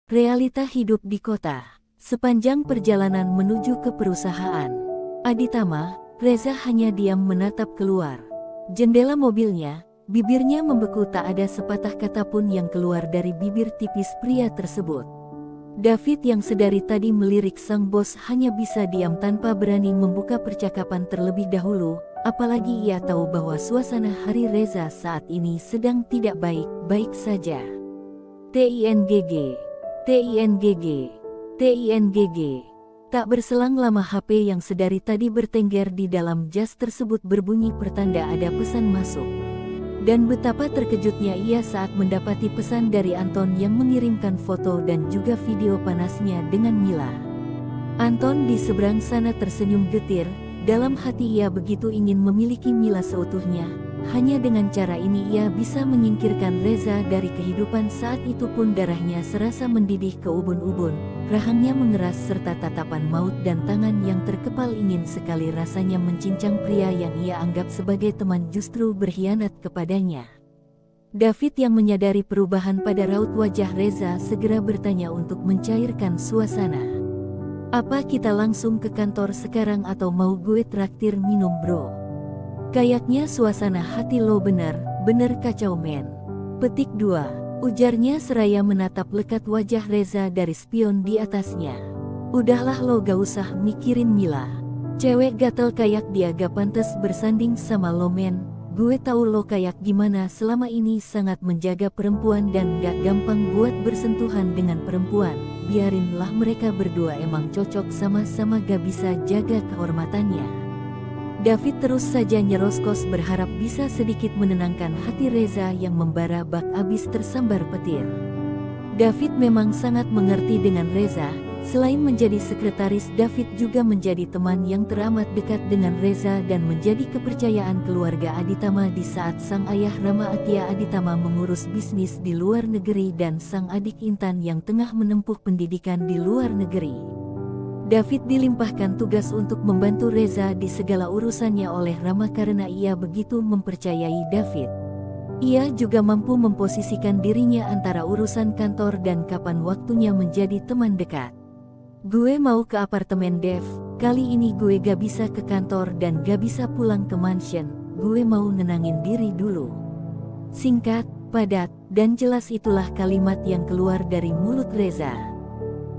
Realita hidup di kota. Sepanjang perjalanan menuju ke perusahaan Aditama, Reza hanya diam menatap keluar jendela mobilnya. Bibirnya membeku, tak ada sepatah kata pun yang keluar dari bibir tipis pria tersebut. David yang sedari tadi melirik sang bos hanya bisa diam tanpa berani membuka percakapan terlebih dahulu, apalagi ia tahu bahwa suasana hari Reza saat ini sedang tidak baik-baik saja. TINGG. TINGG. TINGG. Tak berselang lama HP yang sedari tadi bertengger di dalam jas tersebut berbunyi pertanda ada pesan masuk. Dan betapa terkejutnya ia saat mendapati pesan dari Anton yang mengirimkan foto dan juga video panasnya dengan Mila. Anton di seberang sana tersenyum getir, dalam hati ia begitu ingin memiliki Mila seutuhnya. Hanya dengan cara ini ia bisa menyingkirkan Reza dari kehidupan. Saat itu pun darahnya serasa mendidih ke ubun-ubun, rahangnya mengeras serta tatapan maut dan tangan yang terkepal ingin sekali rasanya mencincang pria yang ia anggap sebagai teman justru berkhianat kepadanya. David yang menyadari perubahan pada raut wajah Reza segera bertanya untuk mencairkan suasana. "Apa kita langsung ke kantor sekarang atau mau gue traktir minum bro? Kayaknya suasana hati lo bener kacau men." Petik 2. Ujarnya seraya menatap lekat wajah Reza dari spion di atasnya. "Udahlah lo gak usah mikirin Mila. Cewek gatel kayak dia gak pantas bersanding sama lo men. Gue tahu lo kayak gimana selama ini sangat menjaga perempuan dan gak gampang buat bersentuhan dengan perempuan. Biarinlah mereka berdua emang cocok sama-sama gak bisa jaga kehormatannya." David terus saja nyeroskos berharap bisa sedikit menenangkan hati Reza yang membara bak abis tersambar petir. David memang sangat mengerti dengan Reza, selain menjadi sekretaris David juga menjadi teman yang teramat dekat dengan Reza dan menjadi kepercayaan keluarga Aditama di saat sang ayah Rama Atya Aditama mengurus bisnis di luar negeri dan sang adik Intan yang tengah menempuh pendidikan di luar negeri. David dilimpahkan tugas untuk membantu Reza di segala urusannya oleh Rama karena ia begitu mempercayai David. Ia juga mampu memposisikan dirinya antara urusan kantor dan kapan waktunya menjadi teman dekat. "Gue mau ke apartemen Dev, kali ini gue gak bisa ke kantor dan gak bisa pulang ke mansion, gue mau nenangin diri dulu." Singkat, padat, dan jelas itulah kalimat yang keluar dari mulut Reza.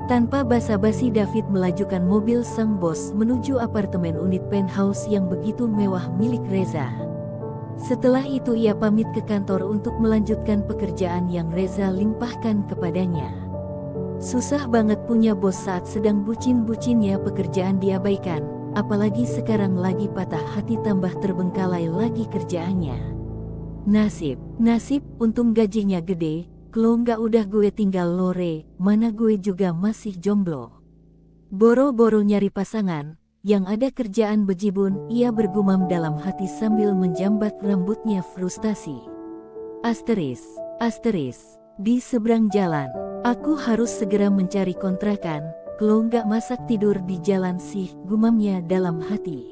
Tanpa basa-basi David melajukan mobil sang bos menuju apartemen unit penthouse yang begitu mewah milik Reza. Setelah itu ia pamit ke kantor untuk melanjutkan pekerjaan yang Reza limpahkan kepadanya. Susah banget punya bos saat sedang bucin-bucinnya pekerjaan diabaikan, apalagi sekarang lagi patah hati tambah terbengkalai lagi kerjaannya. Nasib, untung gajinya gede. "Kalau nggak udah gue tinggal lore, mana gue juga masih jomblo. Boro-boro nyari pasangan, yang ada kerjaan bejibun," ia bergumam dalam hati sambil menjambat rambutnya frustasi. Asteris. Di seberang jalan, "Aku harus segera mencari kontrakan, kalau nggak masak tidur di jalan sih," gumamnya dalam hati.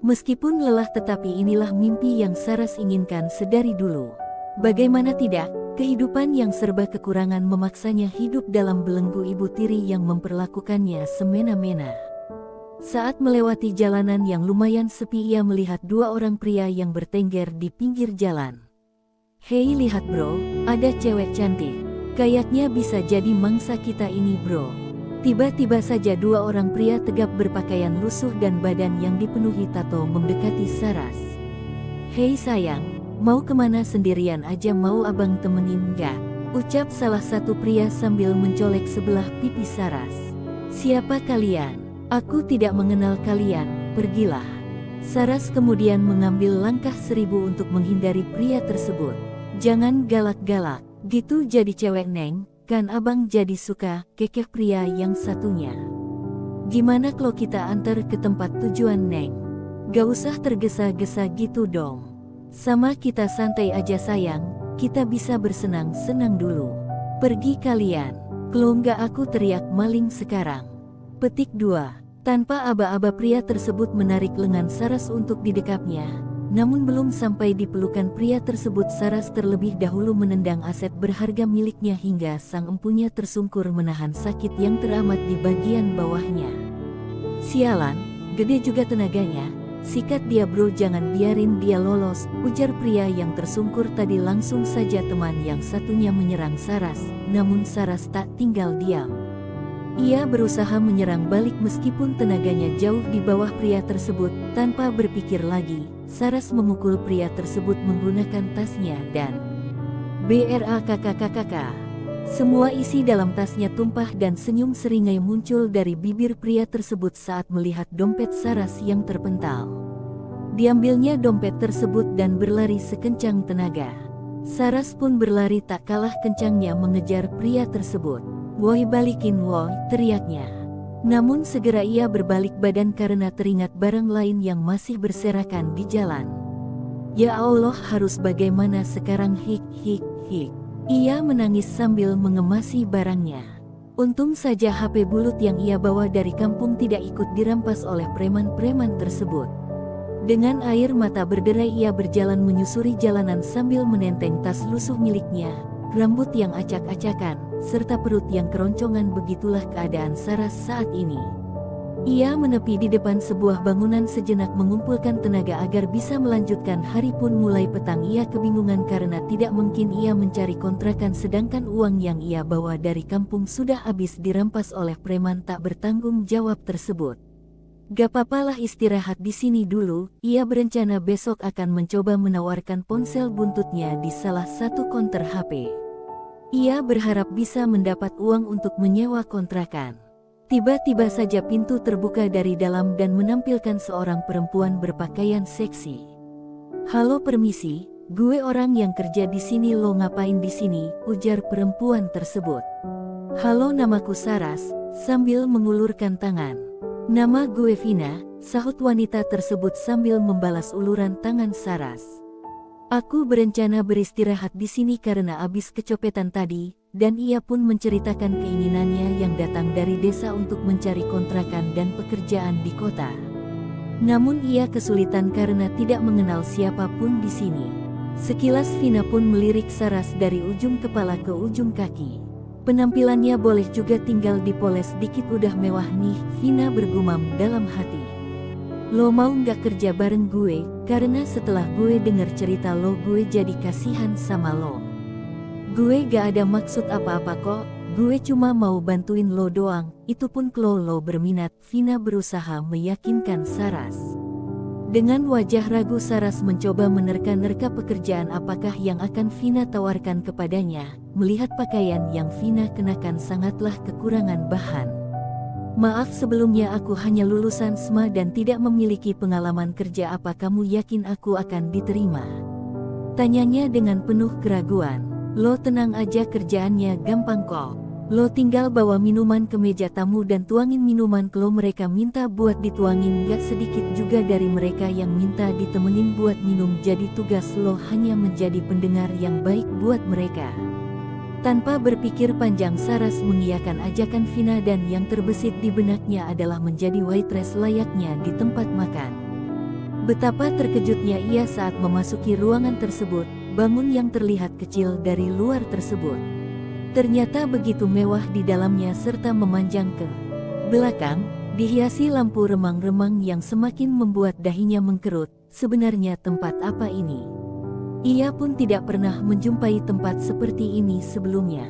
Meskipun lelah tetapi inilah mimpi yang Saras inginkan sedari dulu. Bagaimana tidak? Kehidupan yang serba kekurangan memaksanya hidup dalam belenggu ibu tiri yang memperlakukannya semena-mena. Saat melewati jalanan yang lumayan sepi ia melihat dua orang pria yang bertengger di pinggir jalan. "Hei lihat bro, ada cewek cantik. Kayaknya bisa jadi mangsa kita ini bro." Tiba-tiba saja dua orang pria tegap berpakaian lusuh dan badan yang dipenuhi tato mendekati Saras. "Hei sayang, mau kemana sendirian aja, mau abang temenin nggak?" ucap salah satu pria sambil mencolek sebelah pipi Saras. "Siapa kalian? Aku tidak mengenal kalian, pergilah." Saras kemudian mengambil langkah 1000 untuk menghindari pria tersebut. "Jangan galak-galak, gitu jadi cewek neng, kan abang jadi suka," kekeh pria yang satunya. "Gimana kalau kita antar ke tempat tujuan neng? Gak usah tergesa-gesa gitu dong. Sama kita santai aja sayang, kita bisa bersenang-senang dulu. Pergi kalian, kalau nggak aku teriak maling sekarang." Petik 2. Tanpa aba-aba pria tersebut menarik lengan Saras untuk didekapnya. Namun belum sampai di pelukan pria tersebut, Saras terlebih dahulu menendang aset berharga miliknya hingga sang empunya tersungkur menahan sakit yang teramat di bagian bawahnya. "Sialan, gede juga tenaganya. Sikat dia bro, jangan biarin dia lolos," ujar pria yang tersungkur tadi. Langsung saja teman yang satunya menyerang Saras, namun Saras tak tinggal diam. Ia berusaha menyerang balik meskipun tenaganya jauh di bawah pria tersebut. Tanpa berpikir lagi, Saras memukul pria tersebut menggunakan tasnya dan BRAKKKKK. Semua isi dalam tasnya tumpah dan senyum seringai muncul dari bibir pria tersebut saat melihat dompet Saras yang terpental. Diambilnya dompet tersebut dan berlari sekencang tenaga. Saras pun berlari tak kalah kencangnya mengejar pria tersebut. "Woi, balikin woi," teriaknya. Namun segera ia berbalik badan karena teringat barang lain yang masih berserakan di jalan. "Ya Allah, harus bagaimana sekarang, hik hik hik." Ia menangis sambil mengemasi barangnya. Untung saja HP bulut yang ia bawa dari kampung tidak ikut dirampas oleh preman-preman tersebut. Dengan air mata berderai ia berjalan menyusuri jalanan sambil menenteng tas lusuh miliknya, rambut yang acak-acakan, serta perut yang keroncongan. Begitulah keadaan Saras saat ini. Ia menepi di depan sebuah bangunan sejenak mengumpulkan tenaga agar bisa melanjutkan hari. Pun mulai petang ia kebingungan karena tidak mungkin ia mencari kontrakan sedangkan uang yang ia bawa dari kampung sudah habis dirampas oleh preman tak bertanggung jawab tersebut. "Gak papalah, istirahat di sini dulu." Ia berencana besok akan mencoba menawarkan ponsel buntutnya di salah satu konter HP. Ia berharap bisa mendapat uang untuk menyewa kontrakan. Tiba-tiba saja pintu terbuka dari dalam dan menampilkan seorang perempuan berpakaian seksi. "Halo, permisi, gue orang yang kerja di sini. Lo ngapain di sini?" ujar perempuan tersebut. "Halo, namaku Saras," sambil mengulurkan tangan. "Nama gue Vina," sahut wanita tersebut sambil membalas uluran tangan Saras. "Aku berencana beristirahat di sini karena abis kecopetan tadi," dan ia pun menceritakan keinginannya yang datang dari desa untuk mencari kontrakan dan pekerjaan di kota. Namun ia kesulitan karena tidak mengenal siapapun di sini. Sekilas Vina pun melirik Saras dari ujung kepala ke ujung kaki. "Penampilannya boleh juga tinggal dipoles dikit udah mewah nih," Vina bergumam dalam hati. "Lo mau nggak kerja bareng gue? Karena setelah gue dengar cerita lo, gue jadi kasihan sama lo." "Gue gak ada maksud apa-apa kok, gue cuma mau bantuin lo doang, itu pun kalau lo berminat," Vina berusaha meyakinkan Saras. Dengan wajah ragu Saras mencoba menerka-nerka pekerjaan apakah yang akan Vina tawarkan kepadanya. Melihat pakaian yang Vina kenakan sangatlah kekurangan bahan. "Maaf sebelumnya, aku hanya lulusan SMA dan tidak memiliki pengalaman kerja. Apa kamu yakin aku akan diterima?" tanyanya dengan penuh keraguan. "Lo tenang aja, kerjaannya gampang kok. Lo tinggal bawa minuman ke meja tamu dan tuangin minuman kalau mereka minta buat dituangin. Gak sedikit juga dari mereka yang minta ditemenin buat minum. Jadi tugas lo hanya menjadi pendengar yang baik buat mereka." Tanpa berpikir panjang Saras mengiyakan ajakan Vina dan yang terbesit di benaknya adalah menjadi waitress layaknya di tempat makan. Betapa terkejutnya ia saat memasuki ruangan tersebut. Bangun yang terlihat kecil dari luar tersebut ternyata begitu mewah di dalamnya serta memanjang ke belakang, dihiasi lampu remang-remang yang semakin membuat dahinya mengkerut. Sebenarnya tempat apa ini? Ia pun tidak pernah menjumpai tempat seperti ini sebelumnya.